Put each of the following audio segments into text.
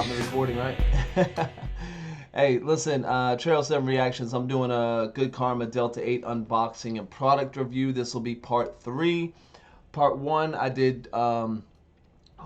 out in the recording, right? Hey, listen, Trail 7 Reactions. I'm doing a Good Karma Delta 8 unboxing and product review. This will be part 3. Part 1, I did, I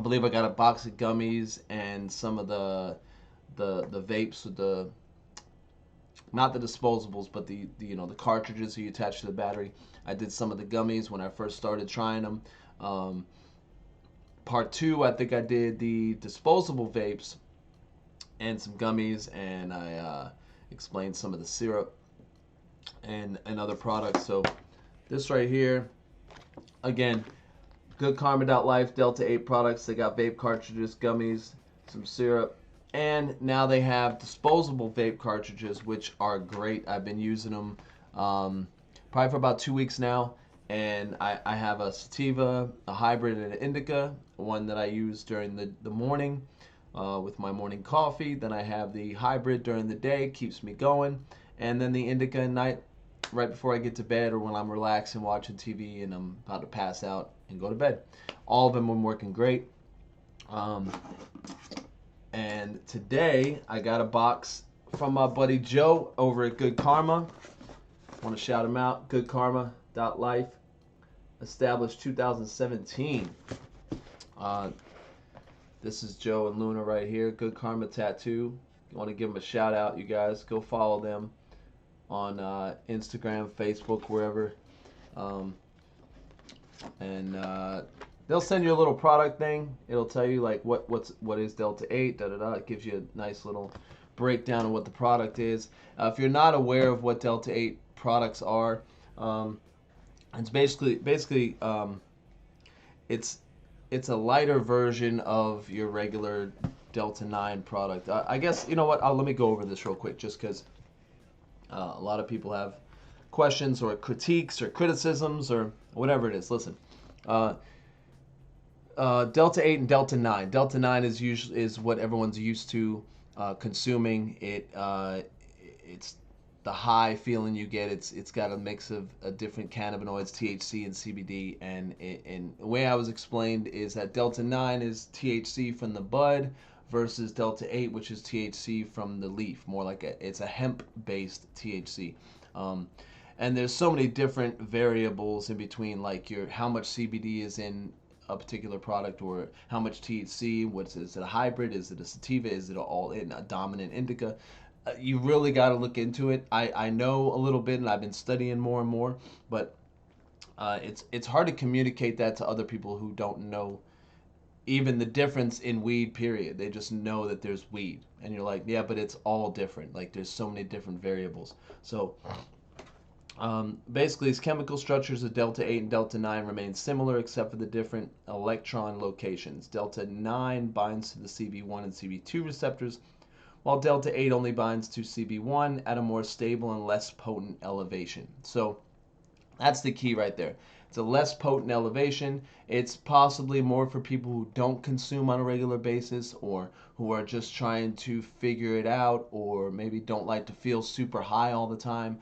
believe I got a box of gummies and some of the vapes with the, not the disposables, but the you know, the cartridges you attach to the battery. I did some of the gummies when I first started trying them. Part 2, I think I did the disposable vapes and some gummies, and I explained some of the syrup and other products. So this right here, again, Good Karma.life Delta 8 products. They got vape cartridges, gummies, some syrup, and now they have disposable vape cartridges, which are great. I've been using them probably for about 2 weeks now, and I have a sativa, a hybrid, and an indica, one that I use during the morning with my morning coffee. Then I have the hybrid during the day, keeps me going, and then the indica at night, right before I get to bed or when I'm relaxing watching TV and I'm about to pass out and go to bed. All of them are working great. Um, and today I got a box from my buddy Joe over at Good Karma. I want to shout him out. GoodKarma.life, established 2017. This is Joe and Luna right here. Good Karma Tattoo. You want to give them a shout out, you guys. Go follow them on Instagram, Facebook, wherever. Um, and they'll send you a little product thing. It'll tell you like what is Delta 8, da da da. It gives you a nice little breakdown of what the product is. If you're not aware of what Delta 8 products are, it's basically it's a lighter version of your regular Delta 9 product. I guess, you know what, let me go over this real quick just because a lot of people have questions or critiques or criticisms or whatever it is. Listen, Delta 8 and Delta 9. Delta 9 is what everyone's used to consuming. It's the high feeling you get. It's got a mix of different cannabinoids, THC and CBD. And the way I was explained is that Delta 9 is THC from the bud versus Delta 8, which is THC from the leaf. More like it's a hemp-based THC. And there's so many different variables in between, like how much CBD is in a particular product, or how much THC. Is it a hybrid? Is it a sativa? Is it all in a dominant indica? You really got to look into it. I know a little bit, and I've been studying more and more, but it's hard to communicate that to other people who don't know even the difference in weed, period. They just know that there's weed, and you're like, yeah, but it's all different. Like, there's so many different variables. So basically, its chemical structures of Delta 8 and Delta 9 remain similar except for the different electron locations. Delta 9 binds to the CB1 and CB2 receptors, while Delta 8 only binds to CB1 at a more stable and less potent elevation. So that's the key right there. It's a less potent elevation. It's possibly more for people who don't consume on a regular basis, or who are just trying to figure it out, or maybe don't like to feel super high all the time,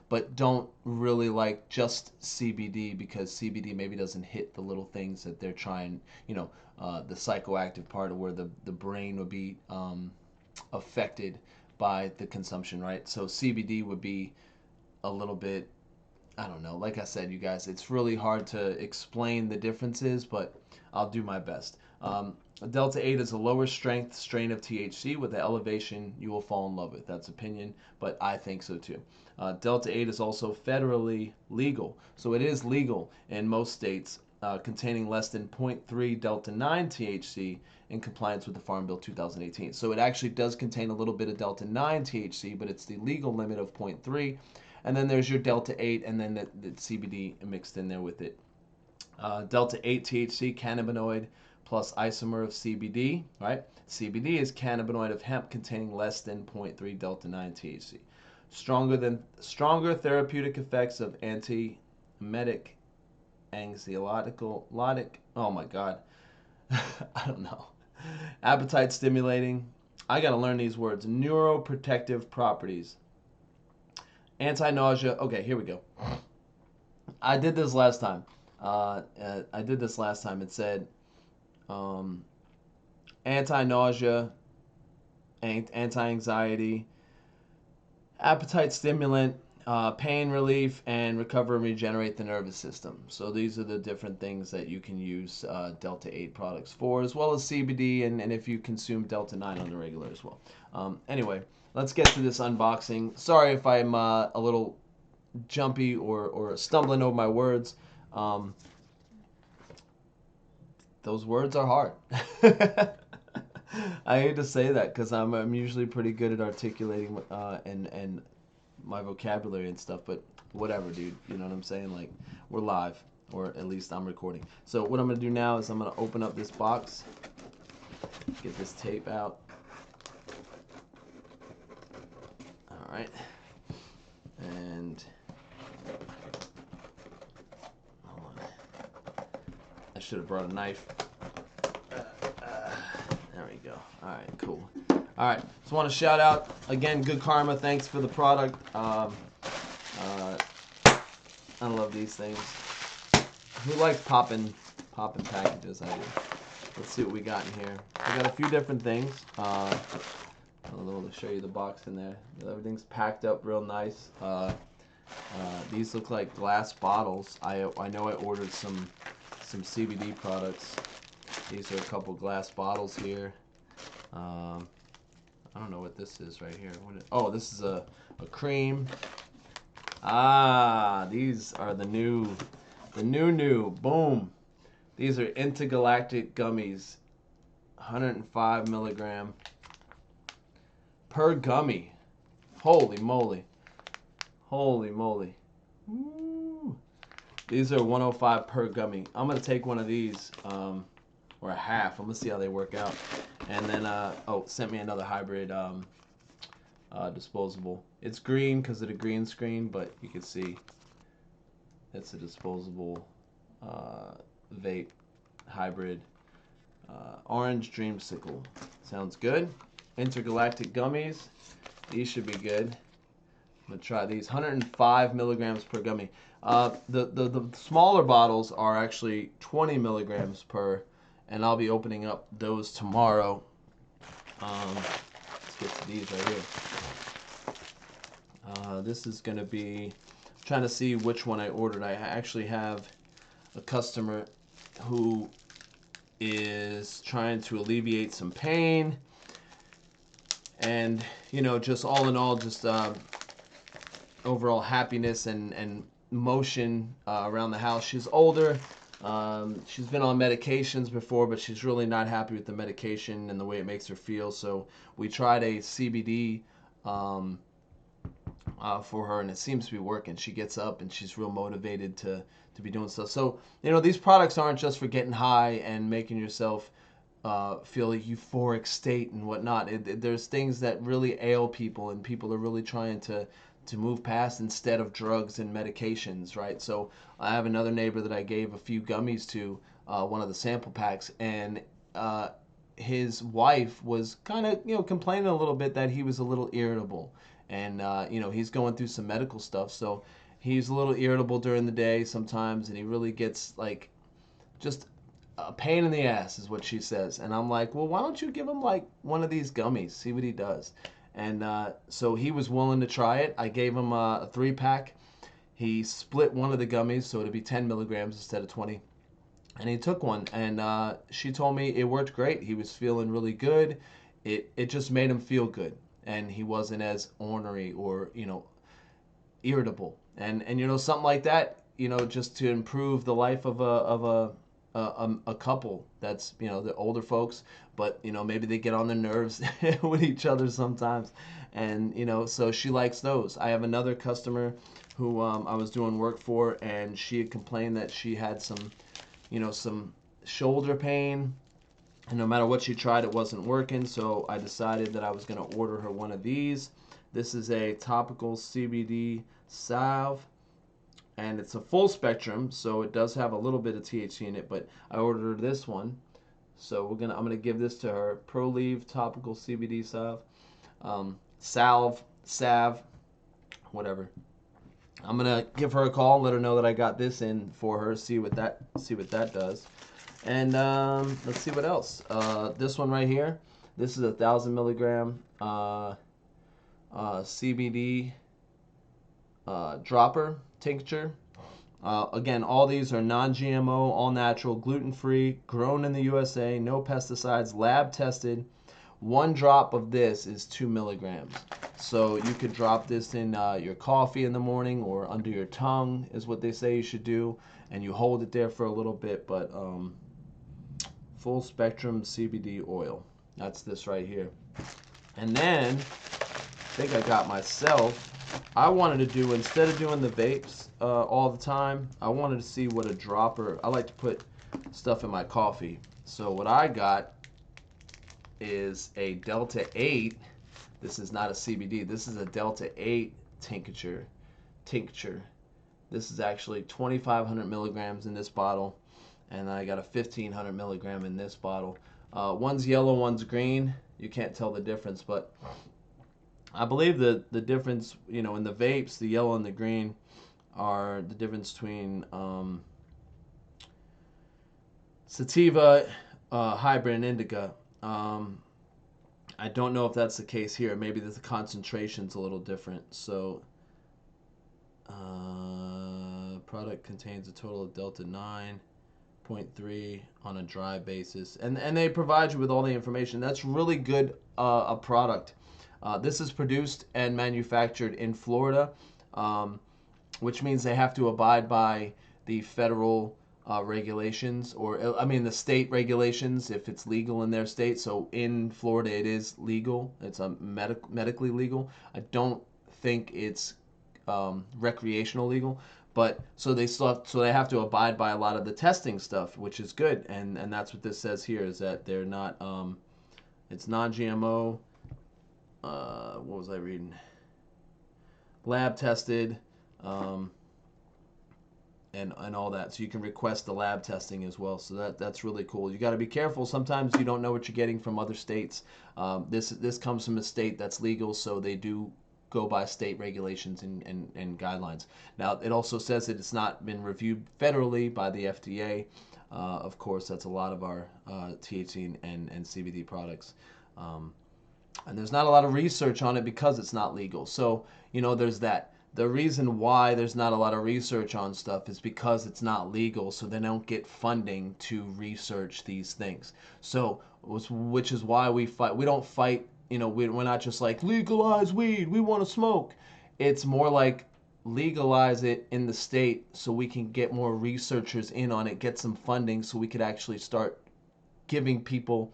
but don't really like just CBD, because CBD maybe doesn't hit the little things that they're trying, the psychoactive part of where the brain would be affected by the consumption, right? So CBD would be a little bit, I don't know. Like I said, you guys, it's really hard to explain the differences, but I'll do my best. Delta 8 is a lower strength strain of THC with the elevation you will fall in love with. That's opinion, but I think so too. Delta 8 is also federally legal. So it is legal in most states, containing less than 0.3 Delta 9 THC in compliance with the Farm Bill 2018. So it actually does contain a little bit of Delta 9 THC, but it's the legal limit of 0.3. And then there's your Delta 8, and then the CBD mixed in there with it. Delta 8 THC, cannabinoid plus isomer of CBD, right? CBD is cannabinoid of hemp containing less than 0.3 Delta 9 THC. Stronger therapeutic effects of antiemetic, anxiolytic, oh my God, I don't know. Appetite stimulating. I gotta learn these words. Neuroprotective properties. Anti-nausea. Okay, here we go. I did this last time. It said anti-nausea, anti-anxiety, appetite stimulant, pain relief, and recover and regenerate the nervous system. So these are the different things that you can use Delta 8 products for, as well as CBD, and if you consume Delta 9 on the regular as well. Anyway, let's get to this unboxing. Sorry if I'm a little jumpy or stumbling over my words. Those words are hard. I hate to say that because I'm usually pretty good at articulating and my vocabulary and stuff, but whatever, dude. You know what I'm saying? Like, we're live, or at least I'm recording. So what I'm gonna do now is I'm gonna open up this box, get this tape out. All right, and hold on. I should have brought a knife. There we go. All right, cool. All right, just want to shout out again, Good Karma. Thanks for the product. I love these things. Who likes popping packages? I do. Let's see what we got in here. We got a few different things. I'll show you the box in there. Everything's packed up real nice. These look like glass bottles. I know I ordered some CBD products. These are a couple glass bottles here. I don't know what this is right here. Oh, this is a cream. These are the new. Boom. These are Intergalactic gummies. 105 milligram per gummy. Holy moly. Holy moly. Ooh. These are 105 per gummy. I'm going to take one of these, or a half. I'm going to see how they work out. And then, sent me another hybrid disposable. It's green because of the green screen, but you can see it's a disposable vape hybrid. Orange Dreamsicle. Sounds good. Intergalactic gummies. These should be good. I'm going to try these. 105 milligrams per gummy. The smaller bottles are actually 20 milligrams per, and I'll be opening up those tomorrow. Let's get to these right here. This is going to be, I'm trying to see which one I ordered. I actually have a customer who is trying to alleviate some pain, and just all in all, just overall happiness and motion around the house. She's older. She's been on medications before, but she's really not happy with the medication and the way it makes her feel. So we tried a CBD for her, and it seems to be working. She gets up and she's real motivated to be doing stuff. So these products aren't just for getting high and making yourself feel a euphoric state and whatnot. There's things that really ail people, and people are really trying to move past instead of drugs and medications, right? So I have another neighbor that I gave a few gummies to, one of the sample packs, and his wife was kind of complaining a little bit that he was a little irritable, and he's going through some medical stuff, so he's a little irritable during the day sometimes, and he really gets like just a pain in the ass is what she says. And I'm like, well, why don't you give him like one of these gummies, see what he does. And so he was willing to try it. I gave him a 3-pack. He split one of the gummies, so it'd be 10 milligrams instead of 20. And he took one, and she told me it worked great. He was feeling really good. It just made him feel good, and he wasn't as ornery or irritable. And something like that, just to improve the life of a couple that's the older folks, but maybe they get on their nerves with each other sometimes, and so she likes those. I have another customer who I was doing work for, and she had complained that she had some shoulder pain, and no matter what she tried, it wasn't working. So I decided that I was going to order her one of these. This is a topical CBD salve, and it's a full spectrum, so it does have a little bit of THC in it, but I ordered her this one. So I'm gonna give this to her. ProLeave topical CBD salve, whatever. I'm gonna give her a call and let her know that I got this in for her. See what that does. And let's see what else. This one right here. This is 1,000 milligram CBD dropper tincture. Again, all these are non-GMO, all natural, gluten-free, grown in the USA, no pesticides, lab tested. One drop of this is 2 milligrams. So you could drop this in your coffee in the morning or under your tongue is what they say you should do. And you hold it there for a little bit, but full spectrum CBD oil. That's this right here. And then, I think I got myself, I wanted to do, instead of doing the vapes all the time, I wanted to see what a dropper, I like to put stuff in my coffee. So what I got is a Delta 8. This is not a CBD. This is a Delta 8 tincture. This is actually 2,500 milligrams in this bottle, and I got a 1,500 milligram in this bottle. One's yellow, one's green. You can't tell the difference, but I believe the difference, you know, in the vapes, the yellow and the green are the difference between sativa, hybrid, and indica. I don't know if that's the case here. Maybe the concentration's a little different. So, product contains a total of Delta 9.3 on a dry basis, and they provide you with all the information. That's really good. A product. This is produced and manufactured in Florida, which means they have to abide by the federal regulations, or I mean the state regulations if it's legal in their state. So in Florida it is legal. It's a medically legal. I don't think it's recreational legal, but so they have to abide by a lot of the testing stuff, which is good, and that's what this says here, is that they're not it's non-GMO. What was I reading? Lab tested. And all that, so you can request the lab testing as well. So that's really cool. You got to be careful. Sometimes you don't know what you're getting from other states. This comes from a state that's legal, so they do go by state regulations and guidelines. Now it also says that it's not been reviewed federally by the FDA. Of course, that's a lot of our THC and CBD products. And there's not a lot of research on it because it's not legal. So, you know, there's that. The reason why there's not a lot of research on stuff is because it's not legal, so they don't get funding to research these things. So, which is why we fight. We don't fight, you know, we're not just like, legalize weed, we want to smoke. It's more like, legalize it in the state so we can get more researchers in on it, get some funding so we could actually start giving people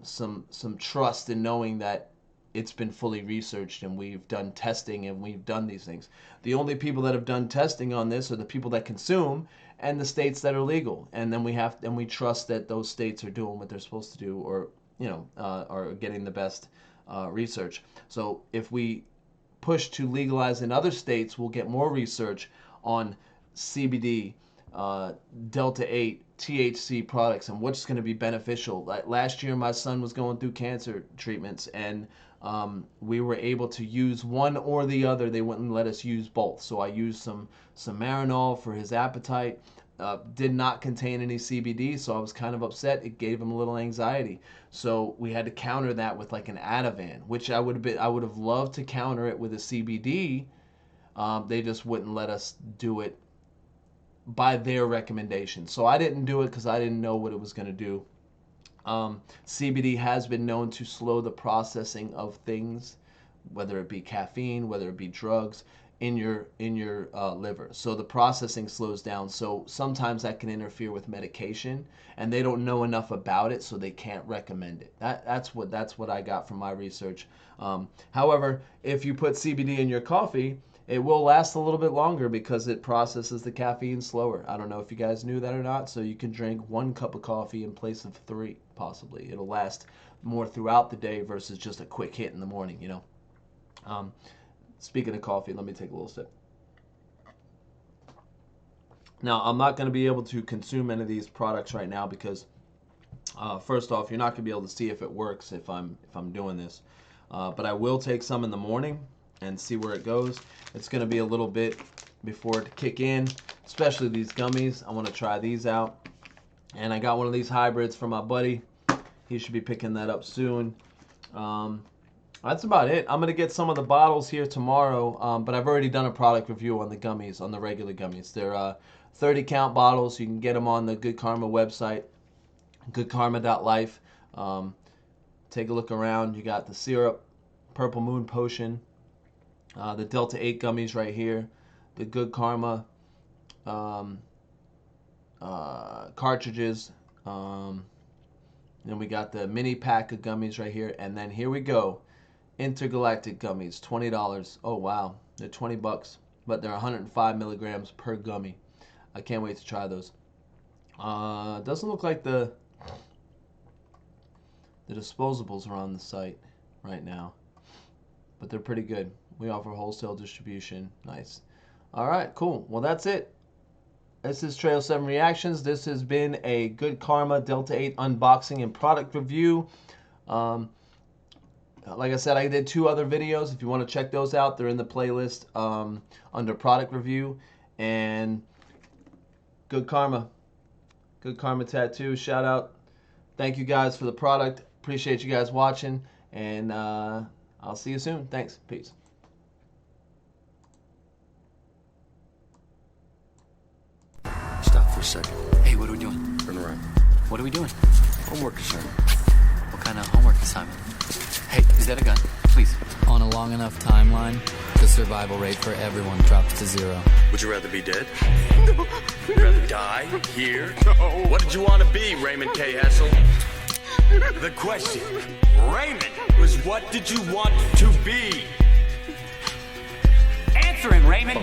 some trust in knowing that it's been fully researched and we've done testing and we've done these things. The only people that have done testing on this are the people that consume and the states that are legal. And then we trust that those states are doing what they're supposed to do, or, you know, are getting the best research. So if we push to legalize in other states, we'll get more research on CBD, Delta 8, THC products, and what's going to be beneficial. Like last year, my son was going through cancer treatments, and we were able to use one or the other. They wouldn't let us use both. So I used some Marinol for his appetite. Did not contain any CBD, so I was kind of upset. It gave him a little anxiety. So we had to counter that with like an Ativan, which I would have loved to counter it with a CBD. They just wouldn't let us do it by their recommendation. So I didn't do it because I didn't know what it was going to do. CBD has been known to slow the processing of things, whether it be caffeine, whether it be drugs, in your liver. So the processing slows down. So sometimes that can interfere with medication, and they don't know enough about it, so they can't recommend it. That's what I got from my research. However, if you put CBD in your coffee, it will last a little bit longer because it processes the caffeine slower. I don't know if you guys knew that or not. So you can drink 1 cup of coffee in place of 3, possibly. It'll last more throughout the day versus just a quick hit in the morning, you know. Speaking of coffee, let me take a little sip. Now, I'm not going to be able to consume any of these products right now because, first off, you're not going to be able to see if it works if I'm doing this. But I will take some in the morning and see where it goes. It's going to be a little bit before it kick in, especially these gummies. I want to try these out. And I got one of these hybrids from my buddy. he should be picking that up soon. That's about it. I'm going to get some of the bottles here tomorrow, but I've already done a product review on the gummies, on the regular gummies. They're 30 count bottles. You can get them on the Good Karma website, goodkarma.life. Take a look around. You got the syrup, Purple Moon Potion, the Delta 8 gummies right here, the Good Karma cartridges. Then we got the mini pack of gummies right here. And then here we go. Intergalactic gummies, $20. Oh, wow. They're 20 bucks, but they're 105 milligrams per gummy. I can't wait to try those. Doesn't look like the disposables are on the site right now, but they're pretty good. We offer wholesale distribution. Nice. All right, cool. Well, that's it. This is Trail 7 Reactions. This has been a Good Karma Delta 8 unboxing and product review. Like I said, I did 2 other videos. If you want to check those out, they're in the playlist under product review. And Good Karma. Good Karma Tattoo. Shout out. Thank you guys for the product. Appreciate you guys watching. And I'll see you soon. Thanks. Peace. Stop for a second. Hey, what are we doing? Turn around. What are we doing? Homework assignment. What kind of homework assignment? Hey, is that a gun? Please. On a long enough timeline, the survival rate for everyone drops to 0. Would you rather be dead? No. Would you rather die here? No. What did you want to be, Raymond K. Hessel? The question, Raymond, was what did you want to be? Answering, Raymond.